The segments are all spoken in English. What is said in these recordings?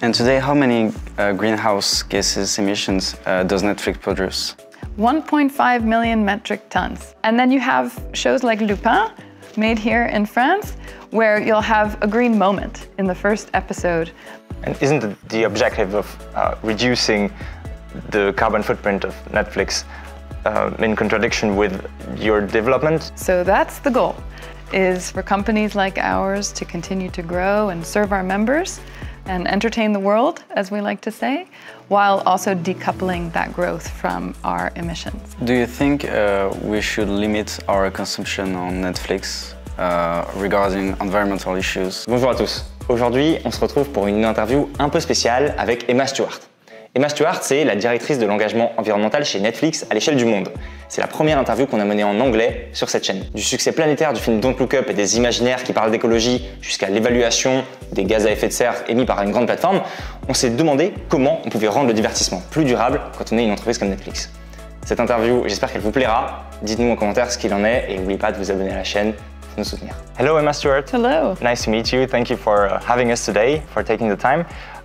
And today, how many greenhouse gases emissions does Netflix produce? 1.5 million metric tons. And then you have shows like Lupin, made here in France, where you'll have a green moment in the first episode. And isn't the objective of reducing the carbon footprint of Netflix in contradiction with your development? So that's the goal, is for companies like ours to continue to grow and serve our members and entertain the world, as we like to say, while also decoupling that growth from our emissions. Do you think we should limit our consumption on Netflix regarding environmental issues? Bonjour à tous. Aujourd'hui, on se retrouve pour une interview un peu spéciale avec Emma Stewart. Emma Stewart, c'est la directrice de l'engagement environnemental chez Netflix à l'échelle du monde. C'est la première interview qu'on a menée en anglais sur cette chaîne. Du succès planétaire du film Don't Look Up et des imaginaires qui parlent d'écologie jusqu'à l'évaluation des gaz à effet de serre émis par une grande plateforme, on s'est demandé comment on pouvait rendre le divertissement plus durable quand on est une entreprise comme Netflix. Cette interview, j'espère qu'elle vous plaira. Dites-nous en commentaire ce qu'il en est et n'oubliez pas de vous abonner à la chaîne pour nous soutenir. Hello Emma Stewart. Hello. Nice to meet you. Thank you for having us today, for taking the time.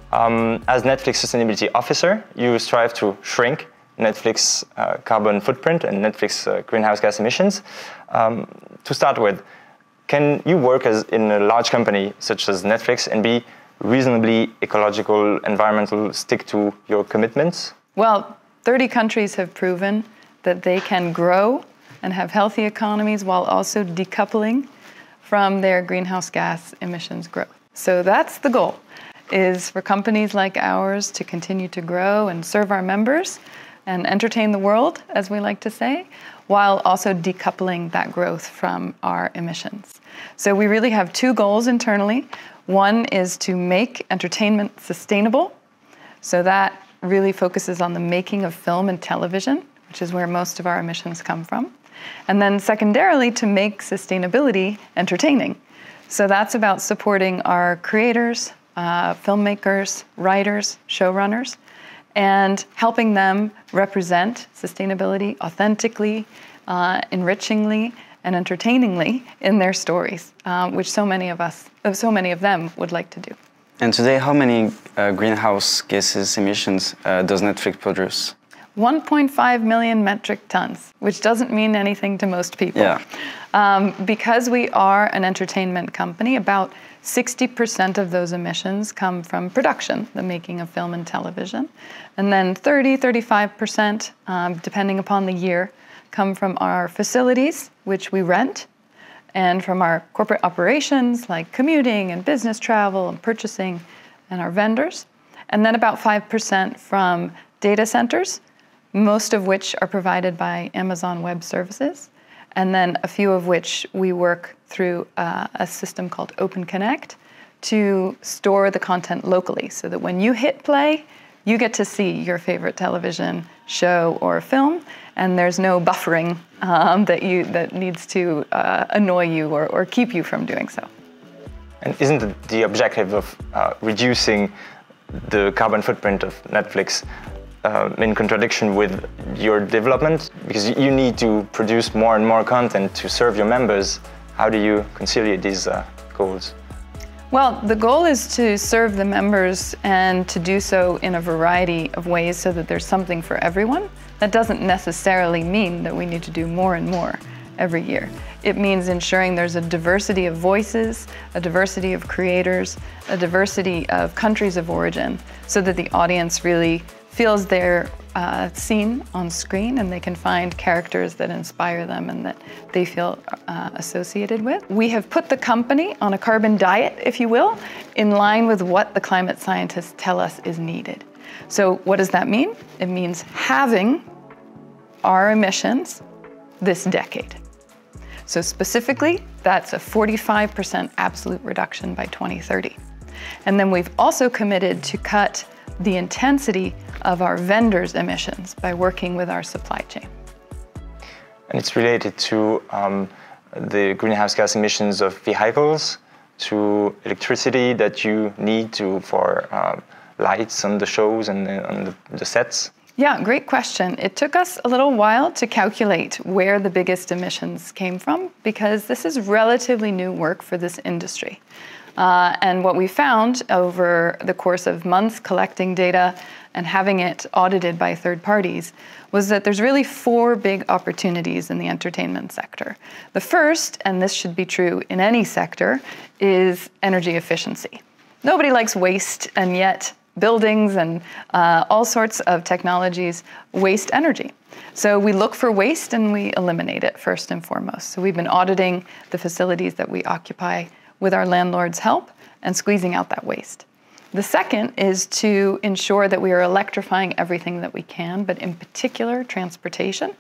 As Netflix Sustainability Officer, you strive to shrink Netflix carbon footprint and Netflix greenhouse gas emissions. To start with, can you work in a large company such as Netflix and be reasonably ecological, environmental, stick to your commitments? Well, 30 countries have proven that they can grow and have healthy economies while also decoupling from their greenhouse gas emissions growth. So that's the goal, is for companies like ours to continue to grow and serve our members and entertain the world, as we like to say, while also decoupling that growth from our emissions. So we really have two goals internally. One is to make entertainment sustainable. So that really focuses on the making of film and television, which is where most of our emissions come from. And then secondarily, to make sustainability entertaining. So that's about supporting our creators, filmmakers, writers, showrunners, and helping them represent sustainability authentically, enrichingly, and entertainingly in their stories, which so many of them would like to do. And today, how many greenhouse gases emissions does Netflix produce? 1.5 million metric tons, which doesn't mean anything to most people. Yeah. Because we are an entertainment company, about 60% of those emissions come from production, the making of film and television. And then 35%, depending upon the year, come from our facilities, which we rent, and from our corporate operations like commuting and business travel and purchasing and our vendors. And then about 5% from data centers, most of which are provided by Amazon Web Services, and then a few of which we work through a system called Open Connect to store the content locally, so that when you hit play, you get to see your favorite television show or film, and there's no buffering that needs to annoy you or keep you from doing so. And isn't the objective of reducing the carbon footprint of Netflix in contradiction with your development? Because you need to produce more and more content to serve your members. How do you conciliate these goals? Well, the goal is to serve the members and to do so in a variety of ways so that there's something for everyone. That doesn't necessarily mean that we need to do more and more every year. It means ensuring there's a diversity of voices, a diversity of creators, a diversity of countries of origin, so that the audience really feels they're seen on screen and they can find characters that inspire them and that they feel associated with. We have put the company on a carbon diet, if you will, in line with what the climate scientists tell us is needed. So what does that mean? It means halving our emissions this decade. So specifically, that's a 45% absolute reduction by 2030. And then we've also committed to cut the intensity of our vendors' emissions by working with our supply chain. And it's related to the greenhouse gas emissions of vehicles, to electricity that you need for lights on the shows and on the sets? Yeah, great question. It took us a little while to calculate where the biggest emissions came from because this is relatively new work for this industry. And what we found over the course of months collecting data and having it audited by third parties was that there's really 4 big opportunities in the entertainment sector. The first, and this should be true in any sector, is energy efficiency. Nobody likes waste, and yet buildings and all sorts of technologies waste energy. So we look for waste and we eliminate it first and foremost. So we've been auditing the facilities that we occupy with our landlord's help and squeezing out that waste. The second is to ensure that we are electrifying everything that we can, but in particular transportation,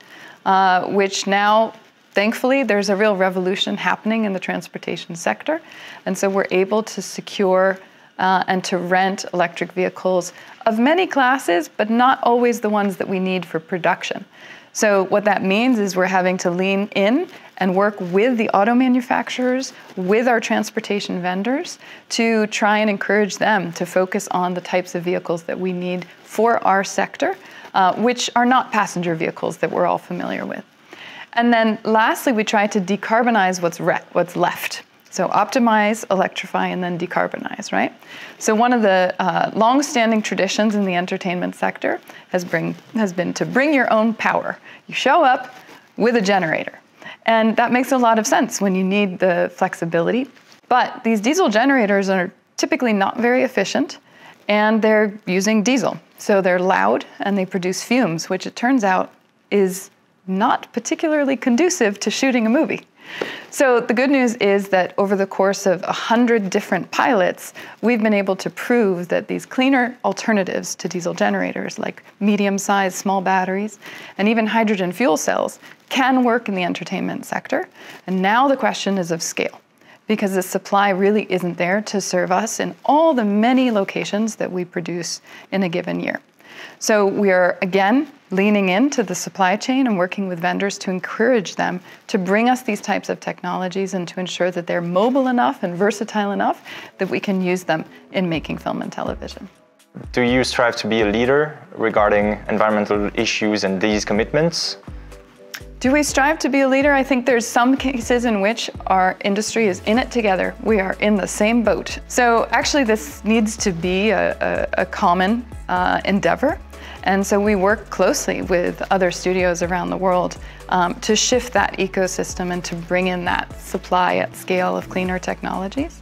which now, thankfully, there's a real revolution happening in the transportation sector. And so we're able to secure and to rent electric vehicles of many classes, but not always the ones that we need for production. So what that means is we're having to lean in and work with the auto manufacturers, with our transportation vendors, to try and encourage them to focus on the types of vehicles that we need for our sector, which are not passenger vehicles that we're all familiar with. And then lastly, we try to decarbonize what's left. So optimize, electrify, and then decarbonize, right? So one of the long-standing traditions in the entertainment sector has been to bring your own power. You show up with a generator. And that makes a lot of sense when you need the flexibility. But these diesel generators are typically not very efficient, and they're using diesel. So they're loud, and they produce fumes, which it turns out is not particularly conducive to shooting a movie. So the good news is that over the course of 100 different pilots, we've been able to prove that these cleaner alternatives to diesel generators, like medium-sized small batteries and even hydrogen fuel cells, can work in the entertainment sector. And now the question is of scale, because the supply really isn't there to serve us in all the many locations that we produce in a given year. So we are, again, leaning into the supply chain and working with vendors to encourage them to bring us these types of technologies and to ensure that they're mobile enough and versatile enough that we can use them in making film and television. Do you strive to be a leader regarding environmental issues and these commitments? Do we strive to be a leader? I think there's some cases in which our industry is in it together. We are in the same boat. So actually this needs to be a common endeavor. And so we work closely with other studios around the world to shift that ecosystem and to bring in that supply at scale of cleaner technologies.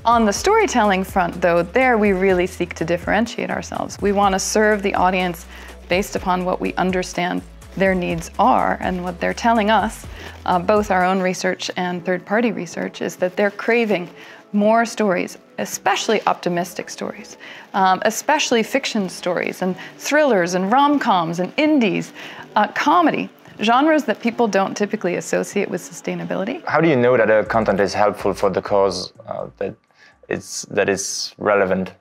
On the storytelling front, though, there we really seek to differentiate ourselves. We want to serve the audience based upon what we understand their needs are, and what they're telling us, both our own research and third-party research, is that they're craving more stories, especially optimistic stories, especially fiction stories and thrillers and rom-coms and indies, comedy, genres that people don't typically associate with sustainability. How do you know that a content is helpful for the cause, that is relevant?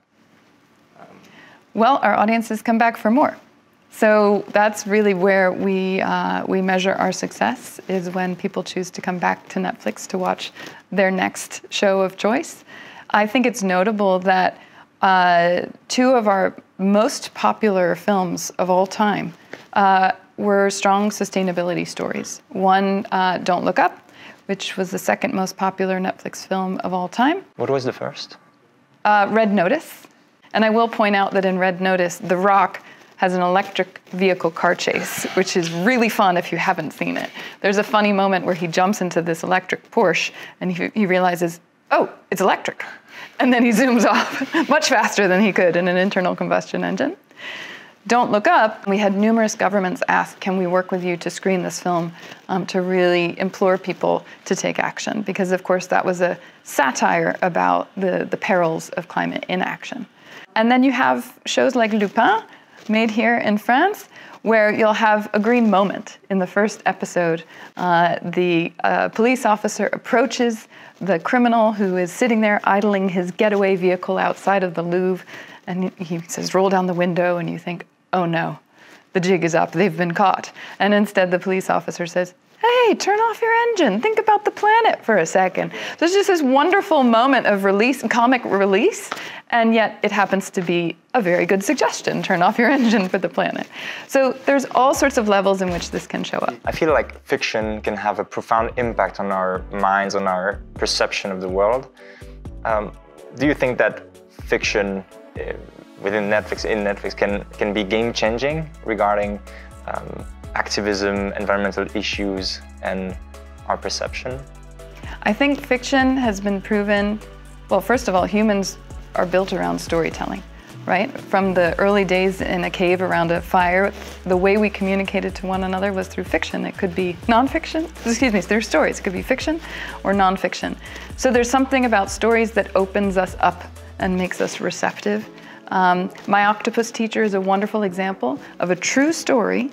Well, our audiences come back for more. So that's really where we measure our success, is when people choose to come back to Netflix to watch their next show of choice. I think it's notable that 2 of our most popular films of all time were strong sustainability stories. One, Don't Look Up, which was the 2nd most popular Netflix film of all time. What was the first? Red Notice. And I will point out that in Red Notice, The Rock has an electric vehicle car chase, which is really fun if you haven't seen it. There's a funny moment where he jumps into this electric Porsche and he realizes, oh, it's electric. And then he zooms off much faster than he could in an internal combustion engine. Don't Look Up, we had numerous governments ask, can we work with you to screen this film, to really implore people to take action? Because of course that was a satire about the perils of climate inaction. And then you have shows like Lupin, made here in France, where you'll have a green moment. In the first episode, the police officer approaches the criminal who is sitting there idling his getaway vehicle outside of the Louvre, and he says, roll down the window, and you think, oh no, the jig is up, they've been caught. And instead the police officer says, hey, turn off your engine, think about the planet for a second. There's just this wonderful moment of comic release, and yet it happens to be a very good suggestion, turn off your engine for the planet. So there's all sorts of levels in which this can show up. I feel like fiction can have a profound impact on our minds, on our perception of the world. Do you think that fiction within Netflix can be game-changing regarding activism, environmental issues, and our perception? I think fiction has been proven, well, first of all, humans are built around storytelling, right? From the early days in a cave around a fire, the way we communicated to one another was through fiction. It could be nonfiction, through stories. It could be fiction or nonfiction. So there's something about stories that opens us up and makes us receptive. My octopus teacher is a wonderful example of a true story,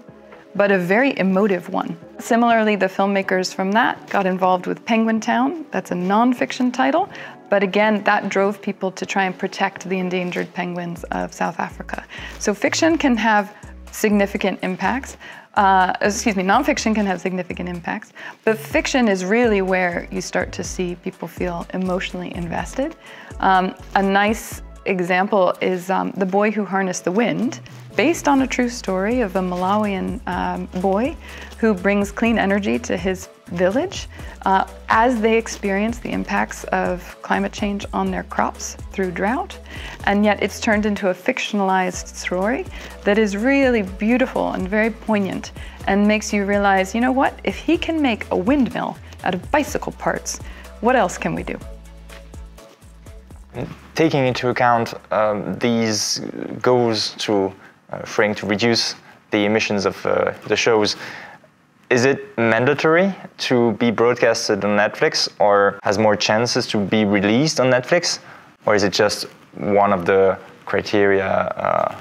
but a very emotive one. Similarly, the filmmakers from that got involved with Penguin Town. That's a nonfiction title, but again, that drove people to try and protect the endangered penguins of South Africa. So fiction can have significant impacts. Nonfiction can have significant impacts, but fiction is really where you start to see people feel emotionally invested. A nice example is The Boy Who Harnessed the Wind, based on a true story of a Malawian boy who brings clean energy to his village as they experience the impacts of climate change on their crops through drought. And yet it's turned into a fictionalized story that is really beautiful and very poignant and makes you realize, you know what, if he can make a windmill out of bicycle parts, what else can we do? Taking into account these goals to reduce the emissions of the shows, is it mandatory to be broadcasted on Netflix or has more chances to be released on Netflix? Or is it just one of the criteria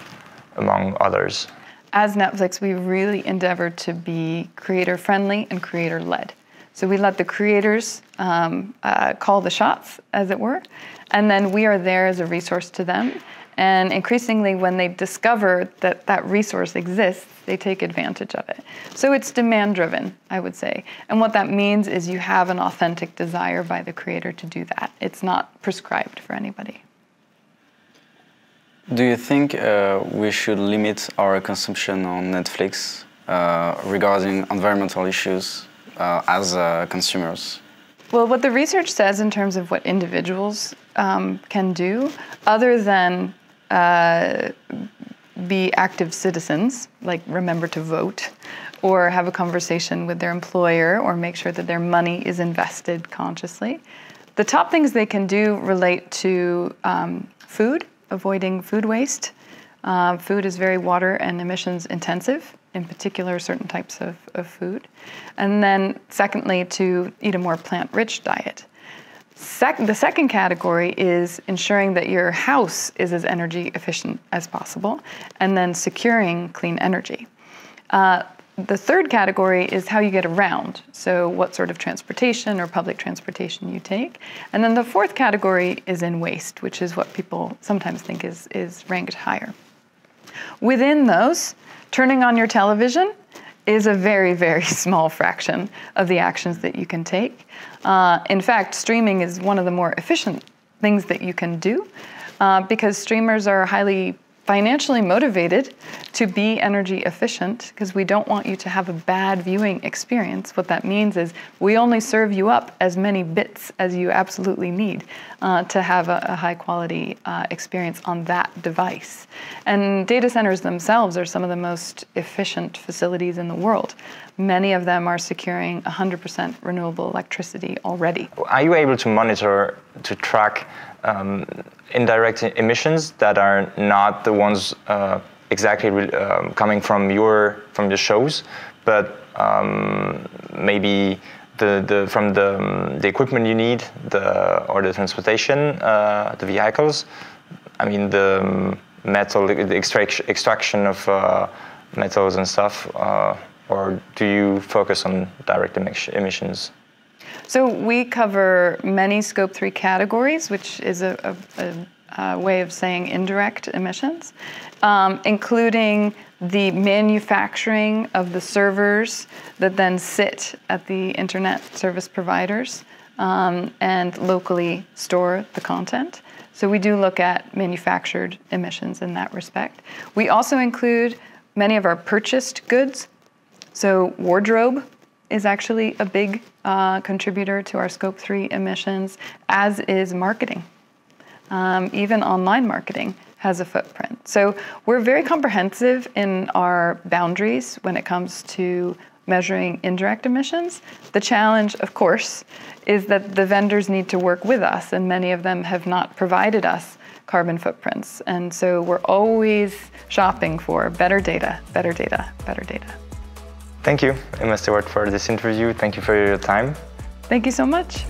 among others? As Netflix, we really endeavor to be creator-friendly and creator-led. So we let the creators call the shots, as it were, and then we are there as a resource to them. And increasingly, when they discover that that resource exists, they take advantage of it. So it's demand-driven, I would say. And what that means is you have an authentic desire by the creator to do that. It's not prescribed for anybody. Do you think we should limit our consumption on Netflix regarding environmental issues as consumers? Well, what the research says in terms of what individuals can do, other than be active citizens, like remember to vote, or have a conversation with their employer, or make sure that their money is invested consciously. The top things they can do relate to food, avoiding food waste. Food is very water and emissions intensive, in particular certain types of food. And then secondly, to eat a more plant-rich diet. The second category is ensuring that your house is as energy efficient as possible, and then securing clean energy. The third category is how you get around, so what sort of transportation or public transportation you take. And then the fourth category is in waste, which is what people sometimes think is ranked higher. Within those, turning on your television is a very, very small fraction of the actions that you can take. In fact, streaming is one of the more efficient things that you can do because streamers are highly financially motivated to be energy efficient because we don't want you to have a bad viewing experience. What that means is we only serve you up as many bits as you absolutely need to have a high quality experience on that device. And data centers themselves are some of the most efficient facilities in the world. Many of them are securing 100% renewable electricity already. Are you able to monitor, to track indirect emissions that are not the ones exactly coming from the shows, but maybe from the equipment you need, or the transportation, the vehicles? I mean, the metal, the extraction of metals and stuff, or do you focus on direct emissions? So we cover many Scope 3 categories, which is a way of saying indirect emissions, including the manufacturing of the servers that then sit at the internet service providers and locally store the content. So we do look at manufactured emissions in that respect. We also include many of our purchased goods. So wardrobe is actually a big contributor to our Scope 3 emissions, as is marketing. Even online marketing has a footprint. So we're very comprehensive in our boundaries when it comes to measuring indirect emissions. The challenge, of course, is that the vendors need to work with us, and many of them have not provided us carbon footprints. And so we're always shopping for better data, better data, better data. Thank you, Emma Stewart, for this interview. Thank you for your time. Thank you so much.